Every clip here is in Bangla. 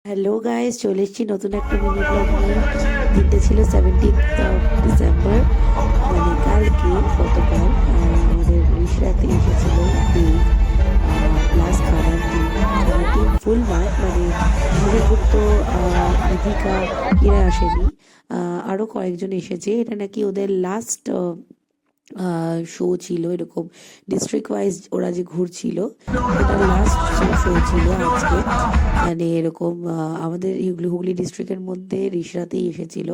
হ্যালো গাইস, চলে এসেছি নতুন একটা মিনি ব্লগ নিয়ে। দিনটা ছিল 17th ডিসেম্বর, মানে কালকে গতকাল। আমাদের রিশরাতে এসেছিল দেব, প্লাস খাবার টিম। খাবার টিম ফুল নয়, মানে শুভগুপ্ত, নিধিকা এরা আসেনি। আরও কয়েকজন এসেছে। এটা নাকি ওদের লাস্ট শো ছিল, এরকম ডিস্ট্রিক্ট ওয়াইজ ওরা যে ঘুরছিল, এটা লাস্ট শো ছিল আজকে। মানে এরকম আমাদের হুগলি ডিস্ট্রিক্টের মধ্যে রিষড়াতেই এসেছিল।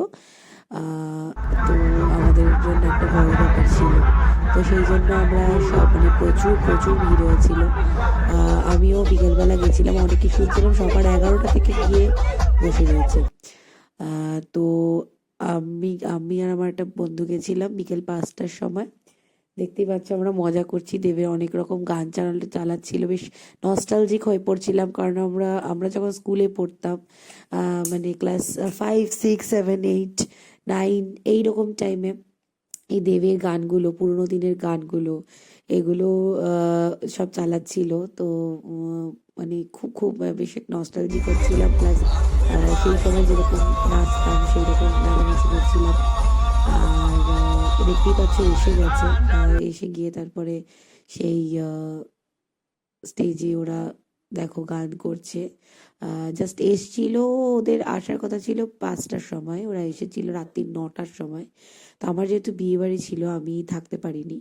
আহ, তো আমাদের জন্য একটা বড় ব্যাপার ছিল। তো সেই জন্য আমরা সব মানে প্রচুর প্রচুর ভিড় হয়েছিল। আমিও বিকেলবেলা গেছিলাম, অনেকে শুনছিলাম সকাল 11টা থেকে গিয়ে বসে রয়েছে। তো আমি আমি আর আমার একটা বন্ধু গেছিলাম বিকেল 5টার সময়। দেখতেই পাচ্ছ আমরা মজা করছি, দেবের অনেক রকম গান চালাচ্ছিল, বেশ নস্টালজিক হয়ে পড়ছিলাম। কারণ আমরা আমরা যখন স্কুলে পড়তাম, মানে ক্লাস 5, 6, 7, 8, 9 এইরকম টাইমে এই দেবের গানগুলো, পুরোনো দিনের গানগুলো, এগুলো সব চালাচ্ছিল। তো মানে খুব খুব বেশ নস্টালজিক হচ্ছিলাম। প্লাস সেই সময় যেরকম নাচতাম সেই রকম নাচানাচি করছিলাম। আর দেখতেই পাচ্ছ এসে গেছে। এসে গিয়ে তারপরে সেই স্টেজে ওরা দেখো গান করছে। জাস্ট এসছিল, ওদের আসার কথা ছিল 5টার সময়, ওরা এসেছিল রাত্রি 9টার সময়। তো আমার যেহেতু বিয়ে বাড়ি ছিল আমি থাকতে পারিনি।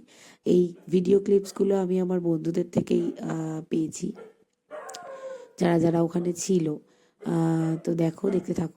এই ভিডিও ক্লিপসগুলো আমি আমার বন্ধুদের থেকেই পেয়েছি, যারা যারা ওখানে ছিল। তো দেখো, দেখতে থাকো।